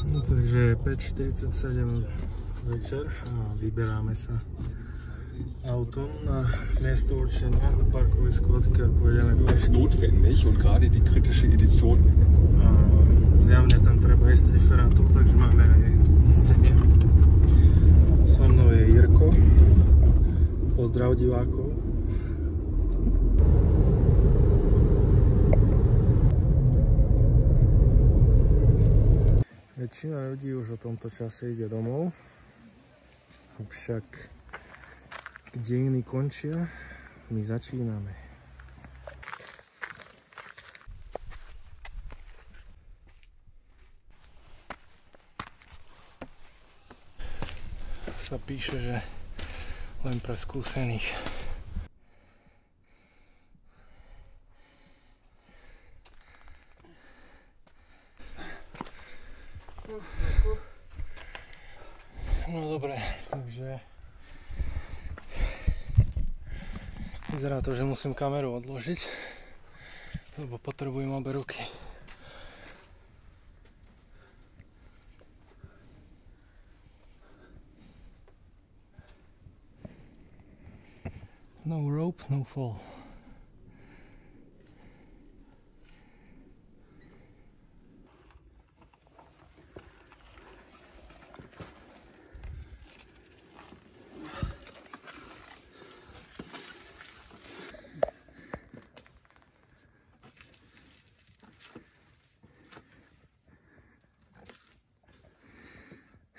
No, takže 5:47 večer a vyberáme sa autom na miesto určenia, na parkovisku, odkiaľ pôjdeme pešky. Notwendig und gerade die kritische Edition. Zjavne tam treba ísť aj ferátov, takže máme aj istenie. So mnou je Jirko. Pozdrav divákov. Väčšina ľudí už o tomto čase ide domov, avšak kde iní končia, my začíname. Sa píše, že len pre skúsených. No dobre, takže vyzerá to, že musím kameru odložiť, lebo potrebujem obe ruky. No rope, no fall.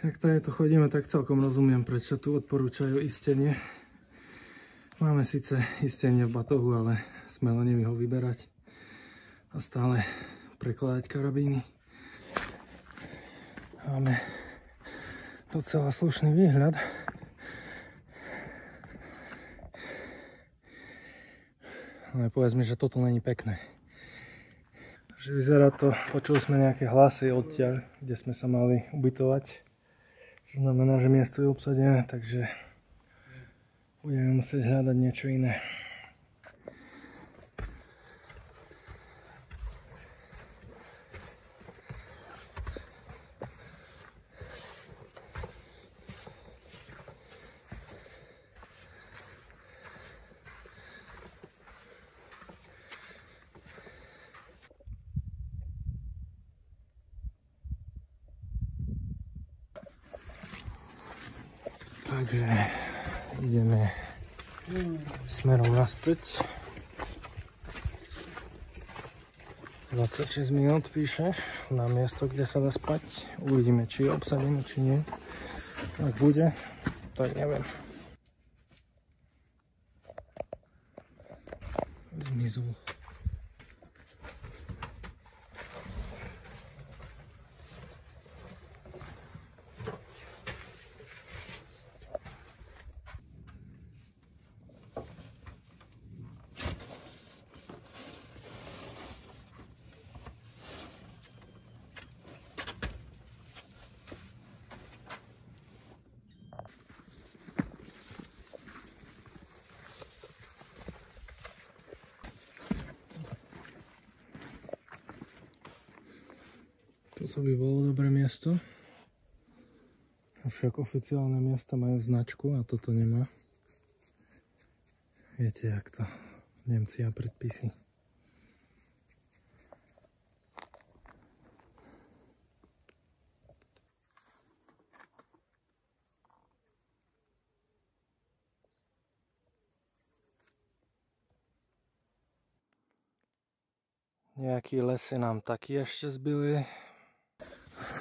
Ak to chodíme, tak celkom rozumiem, prečo tu odporúčajú istenie. Máme síce istenie v batohu, ale sme leniví ho vyberať a stále prekladať karabíny. Máme docela slušný výhľad. Ale povedz mi, že toto není pekné. Že vyzerá to, počuli sme nejaké hlasy odtiaľ, kde sme sa mali ubytovať. To znamená, že miesto je obsadené, takže budeme musieť hľadať niečo iné. Takže ideme smerom naspäť. 26 minút píše na miesto, kde sa dá spať. Uvidíme, či je obsadené, či nie. Ak bude, tak neviem. Zmizol. Toto by bolo dobré miesto. Avšak oficiálne miesta majú značku a toto nemá. Viete, jak to Nemci a predpisy. Nejaký lesy nám taky ešte zbyli.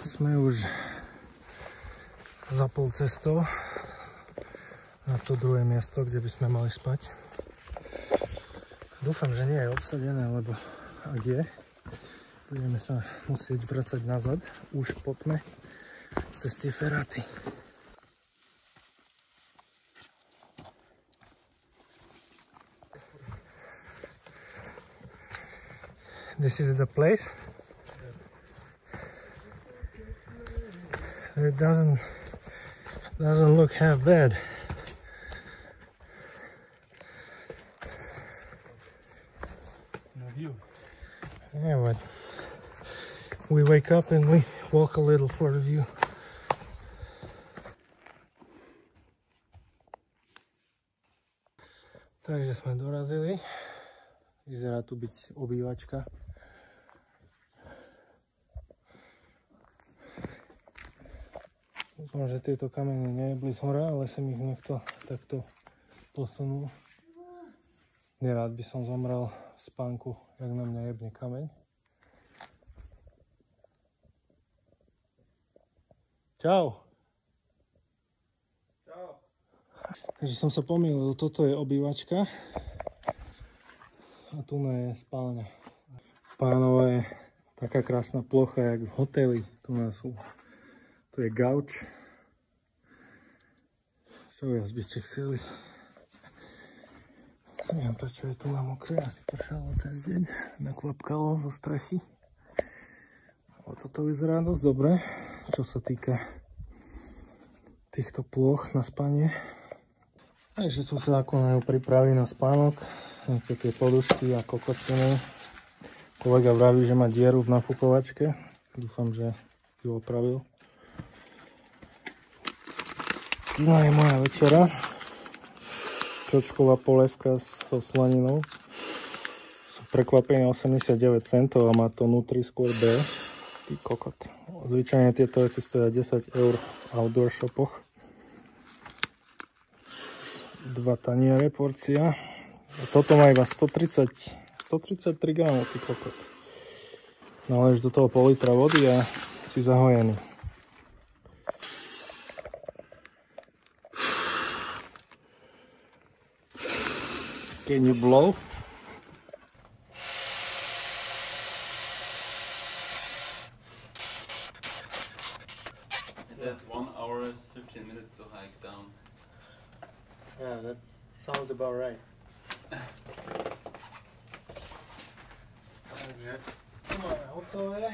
Sme už za pol cestou na to druhé miesto, kde by sme mali spať. Dúfam, že nie je obsadené, lebo ak je, budeme sa musieť vracať nazad už po tme cez tie feráty. This is the place. It doesn't look half bad. No view. Yeah, but we wake up and we walk a little for the view. Takže sme dorazili. Vyzerá tu byť obývačka. Dúfam, že tieto kamene nejebli z hora, ale sem ich niekto takto posunul. Nerád by som zomrel v spánku, jak na mňa jebne kameň. Čau. Čau. Takže som sa pomýlil, toto je obývačka a tu je spálňa. Pánové, taká krásna plocha, jak v hoteli. Tu je gauč. Čo viac by ste chceli? Neviem, prečo je tu na mokré, asi pršalo cez deň. Nakvapkalo zo strechy. Ale toto vyzerá dosť dobre, čo sa týka týchto ploch na spanie. Takže tu sa ako pripraví na spánok. Nejaké tie podušky a kokociny. Kolega vraví, že má dieru v nafukovačke. Dúfam, že ju opravil. No je moja večera. Čočková polievka so slaninou. Sú prekvapené 89 centov a má to Nutri-Score B. Ty kokot. Zvyčajne tieto veci stoja 10 eur v outdoor shopoch. 2 taniere porcia. A toto má iba 133 gramov, ty kokot. Nalež do toho pol litra vody a si zahojený. Can you blow? It says 1 hour 15 minutes to hike down. Yeah, that sounds about right. Takže to máme hotové.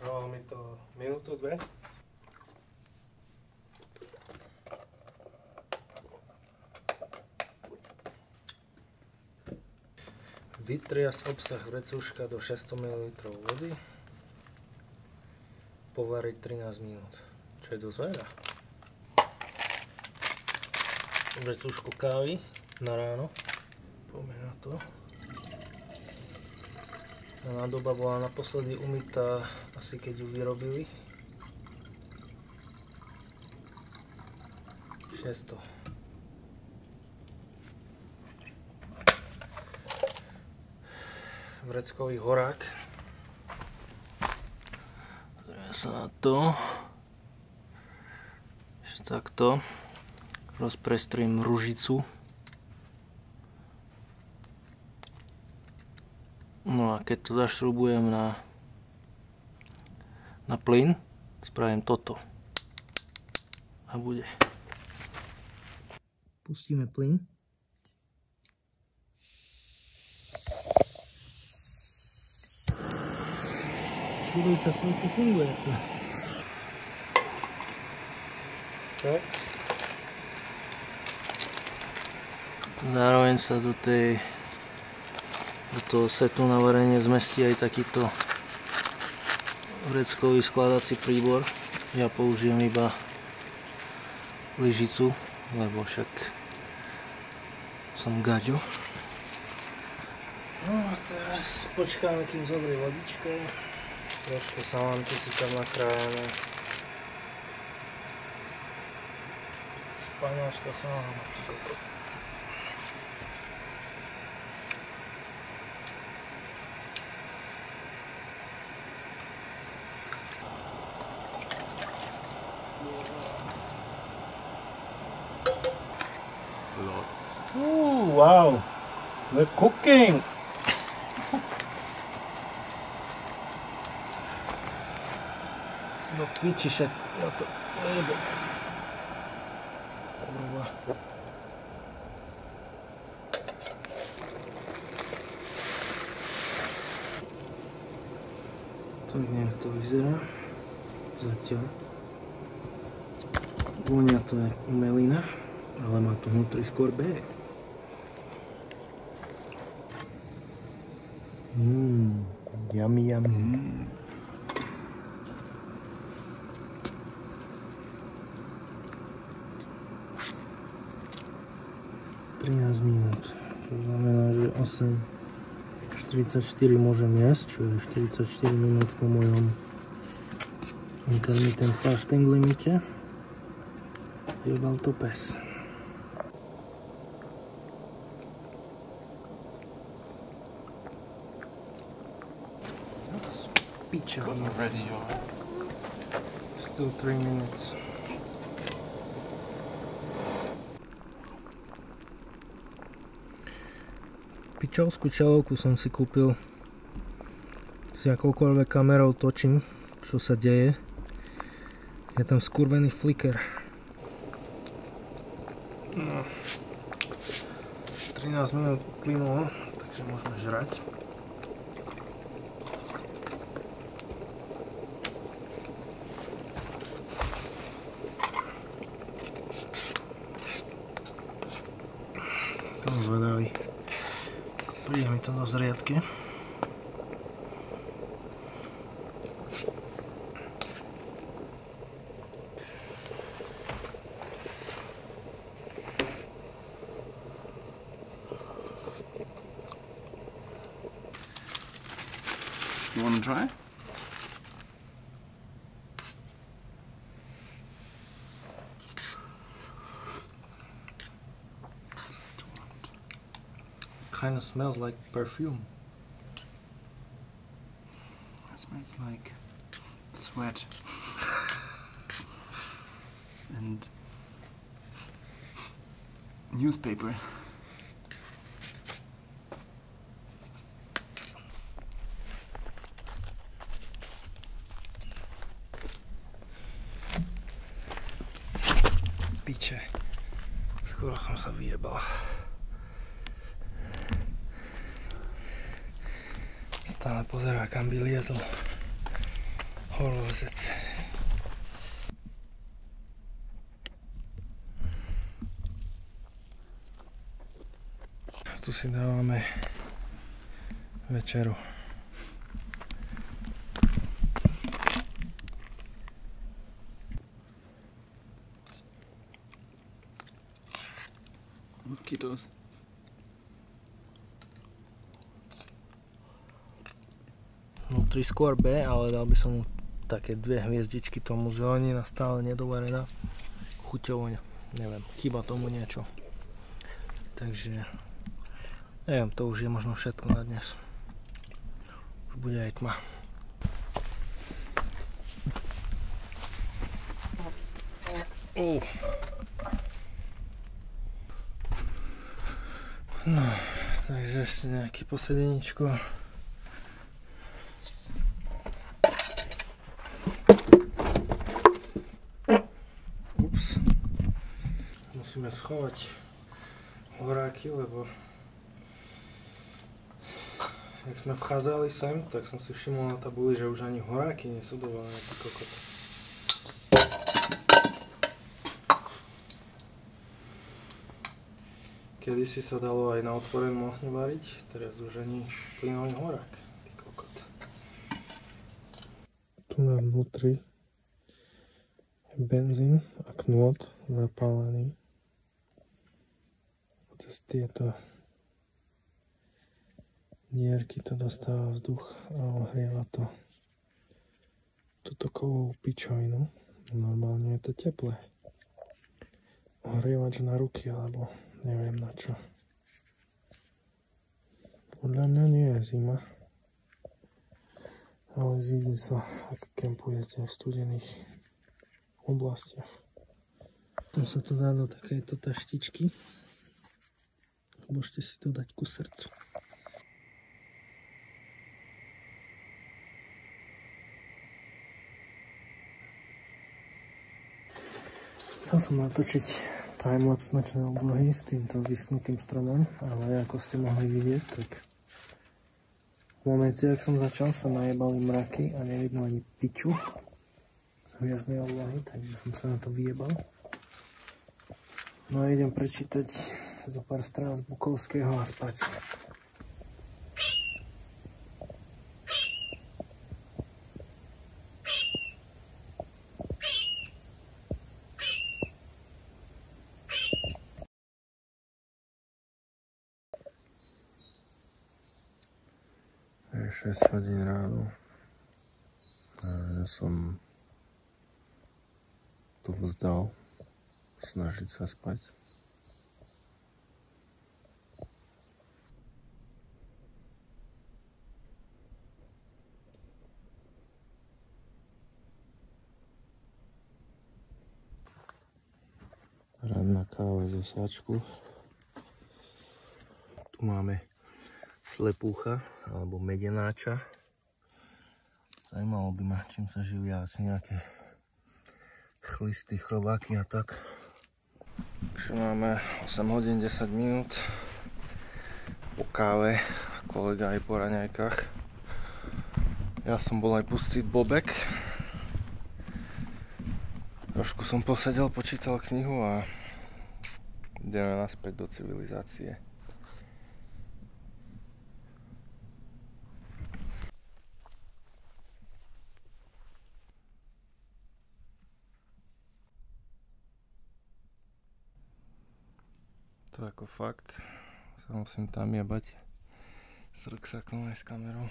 Trvalo mi to minútu, dve. Vytriasť obsah vrecúška do 600 ml vody. Povariť 13 minút, čo je dosť veľa. Vrecúšku kávy na ráno. Poďme na to. Tá nádoba bola naposledy umytá asi keď ju vyrobili. 600. Vreckový horák. Pozrieme sa na to. Ešte takto. Rozprestrím ružicu. No a keď to zašrubujem na plyn, spravím toto. A bude. Pustíme plyn. Čuduj sa, to funguje tu. Tak. Zároveň sa do toho setu na varenie zmestí aj takýto vreckový skladací príbor. Ja použijem iba lyžicu, lebo však som gaďo. No a teraz počkáme, kým zobrie vodička. Trošku salanty si tam nakrájame. Španielská salama. Wow! They're cooking! No piči, však ja to pojedem. Kurva. Tak nejak to vyzerá. Zatiaľ. Vôňa to je umelina, ale má tu Nutri-Score B. Yummy, yummy. 13 minút. To znamená, že 8:44 môžem jesť, čo je 44 minút po mojom intermittent fasting limite. Jebal to pes. Piča. Already, alright. Still 3 minutes. Pičovskú čelovku som si kúpil. S akoukoľvek kamerou točím, čo sa deje. Je tam skurvený flicker. No. 13 minút uplynulo, takže môžeme žrať. Som zvedavý. Príde mi to do zriadky. You wanna try? Kind of smells like perfume. It smells like sweat and newspaper. Piče. Skoro som sa vyjebal. Stále pozerá, kam by liezol horolezec. Tu si dávame večeru. Mosquitoes. Vnútri skôr B, ale dal by som mu také 2 hviezdičky tomu zelenina, stále nedovarená. Chuťovo, neviem, chýba tomu niečo. Takže, neviem, to už je možno všetko na dnes. Už bude aj tma. No, takže ešte nejaký posedeničko. Ups. Musíme schovať horáky, lebo jak sme vchádzali sem, tak som si všimol na tabuli, že už ani horáky nie sú dovolené, ty kokot. Kedysi sa dalo aj na otvorenom ohni variť, teraz už ani plynový horák, ty kokot. Tu na vnútri je benzín a knôt zapálený. Cez tieto dierky to dostáva vzduch a ohrieva to túto kovovú pičovinu. Normálne je to teplé. Ohrievač na ruky alebo neviem na čo. Podľa mňa nie je zima, ale zíde sa, ak kempujete v studených oblastiach. Tu sa to dá do takejto taštičky. Môžete si to dať ku srdcu. Chcel som natočiť timelapse nočné oblohy s týmto vyschnutým stromom, ale ako ste mohli vidieť, tak v momente, ak som začal, sa najebali mraky a nevidno ani piču z hviezdnej oblohy, takže som sa na to vyjebal. No a idem prečítať zo pár strán z Bukovského a spať. 6 hodín ráno a ja som to vzdal snažiť sa spať. Ranná káva zo svačku. Tu máme slepúcha alebo medenáča. Zajímalo by ma, čím sa živia, asi nejaké chlisty, chrobáky a tak. Takže máme 8 hodín 10 minút po káve a kolega aj po raňajkách. Ja som bol aj pustiť bobek. Trošku som posedel, počítal knihu a ideme naspäť do civilizácie. To ako fakt sa musím tam jebať s ruksakom aj s kamerou.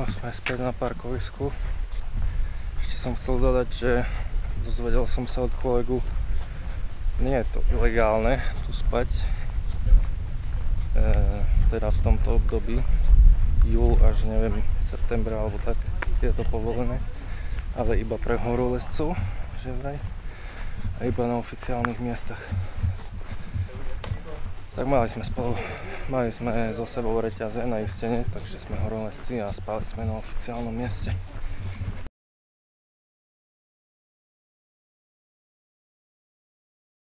Sme späť na parkovisku. Ešte som chcel dodať, že dozvedel som sa od kolegu, nie je to ilegálne tu spať, teda v tomto období, júl až neviem, september alebo tak, je to povolené, ale iba pre horolezcov, že vraj, a iba na oficiálnych miestach. Tak mali sme so sebou reťaze na istene, takže sme horolezci a spali sme na oficiálnom mieste.